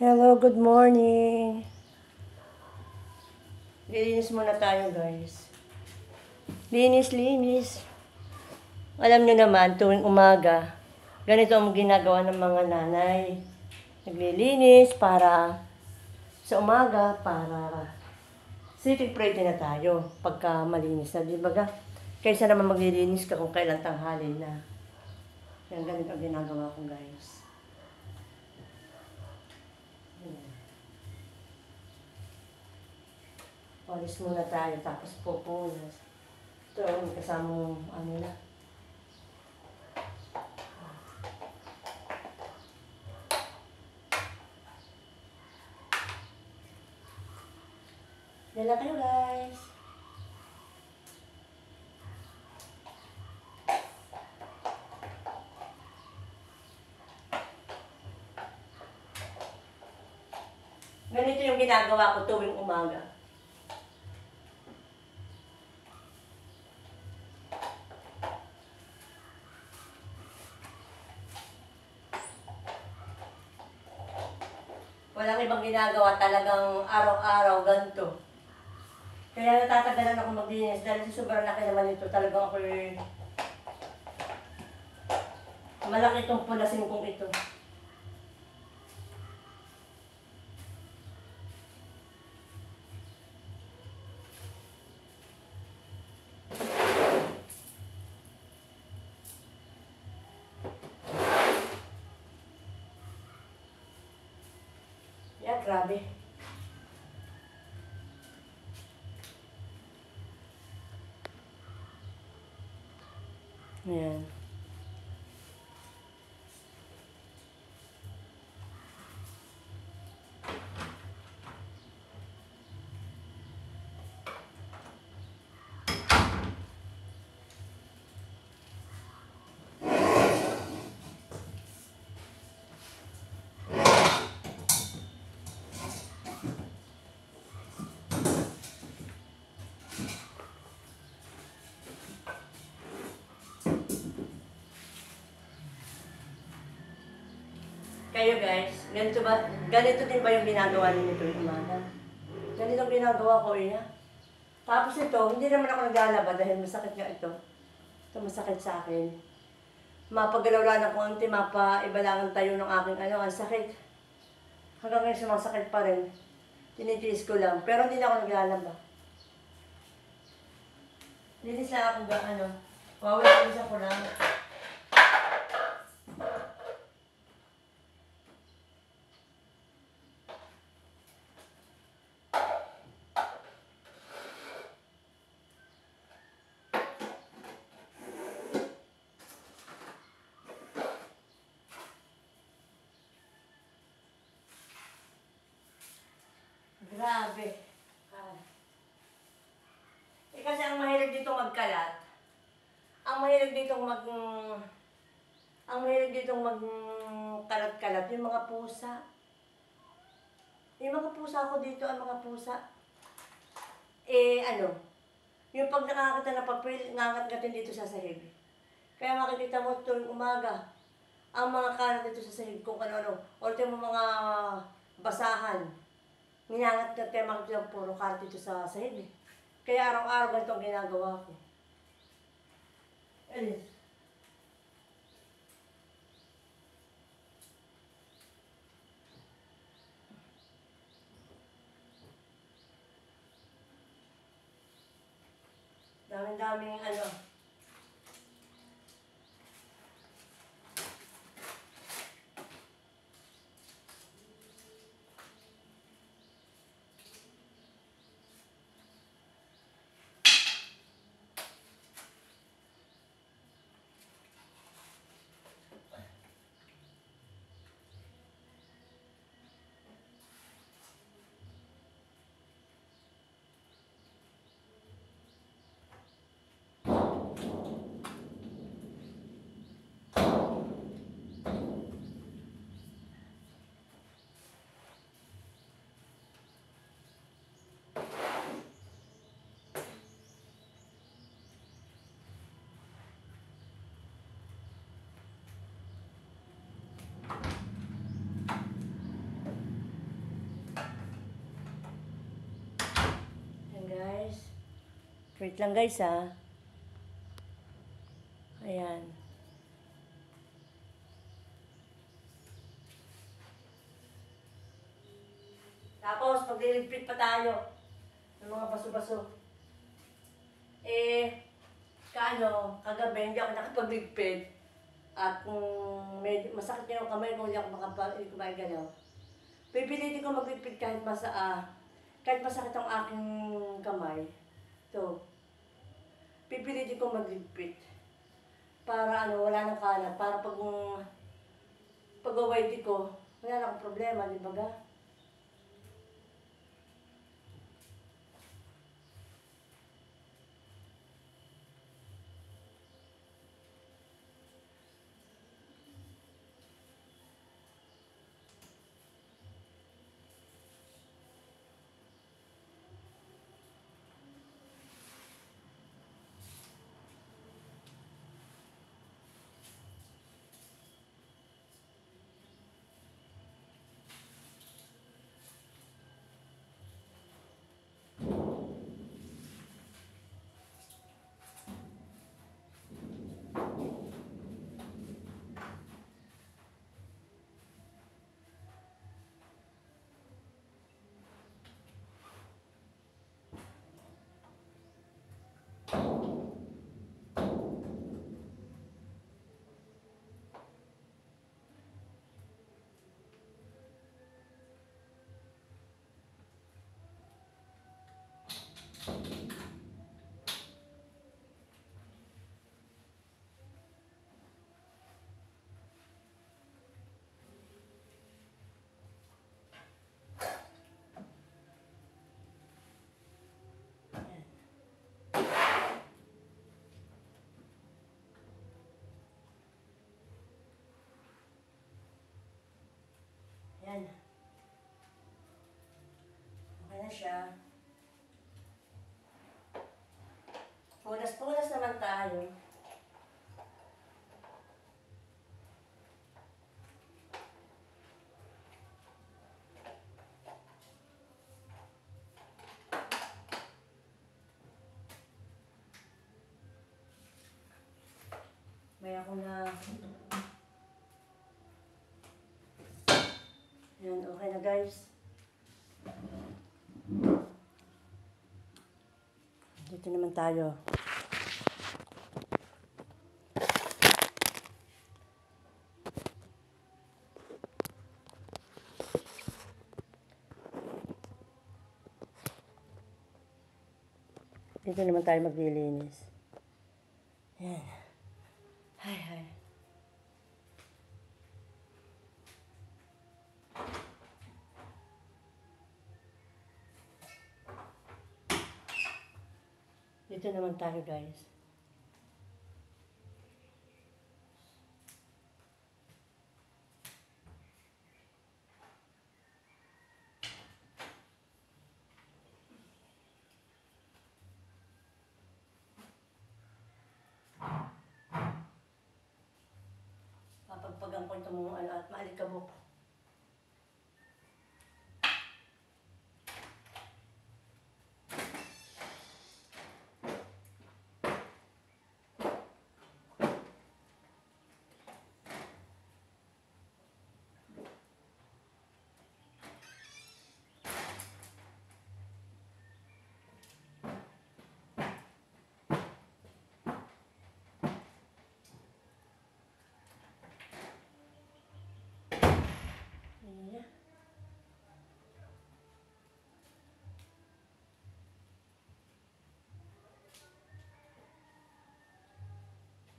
Hello, good morning. Linis muna tayo, guys. Linis. Alam nyo naman, tuwing umaga, ganito ang ginagawa ng mga nanay. Naglilinis para sa umaga, para sitting pretty na tayo pagka malinis na, di ba ga? Kaysa naman maglilinis ka kung kailan tanghali na. Yan, ganito ang ginagawa ko, guys. Walis muna tayo, tapos pupunas. Ito, may kasamang ano na. Dala kayo, guys. Ganito yung ginagawa ko tuwing umaga. Walang ibang ginagawa, talagang araw-araw ganito. Kaya natatagalan ako maglinis dahil sa sobrang laki naman ito. Talagang ako malaki itong pulasin kong ito. Yeah, grabe. Ayan. Kayo guys, ganito din ba yung ginagawa ninyo tuwing umaga? Ganito ang ginagawa ko eh. Tapos ito, hindi naman ako naglalaba dahil masakit nga ito. Ito masakit sa akin. Mapagalaw lang ng konti, mapaiba lang ang tayo ng aking ang sakit. Hanggang ngayon sumasakit pa rin. Tinitiis ko lang, pero hindi na ako naglalaba. Linis lang ako wawala ko lang. Grabe. Kasi ang mahilig dito magkalat. Ang mahilig dito magkalat-kalat yung mga pusa. Yung mga pusa ko dito, ang mga pusa. Yung pag nakakita ng papel, ngangat-ngatin dito sa sahig. Kaya makikita mo tuwing umaga, ang mga kalat dito sa sahig, kung ano-ano. O yung mga basahan. Ninangat-ngat kaya makikita puro kalat dito sa sahig. Kaya araw-araw ganito ang ginagawa ko. Alis. Daming Wait lang guys ha. Ayan. Tapos, magliligpit pa tayo ng mga baso-baso. Kagabi, hindi ako nakapagligpit. At kung masakit na yung kamay ko, hindi ko maigalaw. Pipilitin ko magligpit kahit masakit ang aking kamay. So, pipilitin ko magligpit. Para wala nang kalat. Para pag-away ko, wala na akong problema, di ba ga? Yan. Okay na siya. Punas-punas naman tayo. May ako na... Yan, okay na guys. Dito naman tayo. Dito naman tayo maglilinis. Yan. Hay. Dito naman tayo guys. Papagpagan ko ito mo at maalikabok.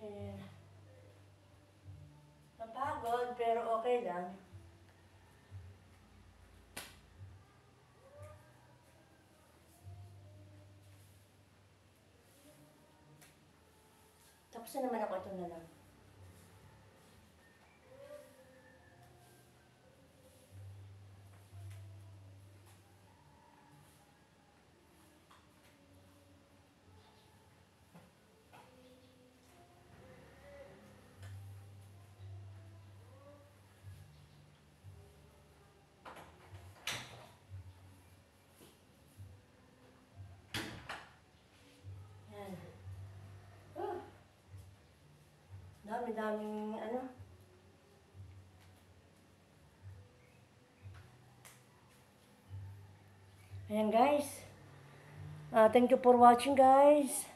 Ayan. Napagod pero okay lang. Tapos na naman ako, ito na lang. dami-daming ano. Ayan guys. Thank you for watching guys.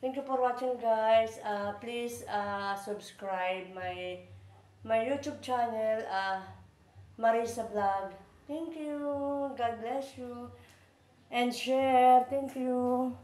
Thank you for watching guys. Please subscribe my YouTube channel, Marisa Vlog. Thank you. God bless you. And share. Thank you.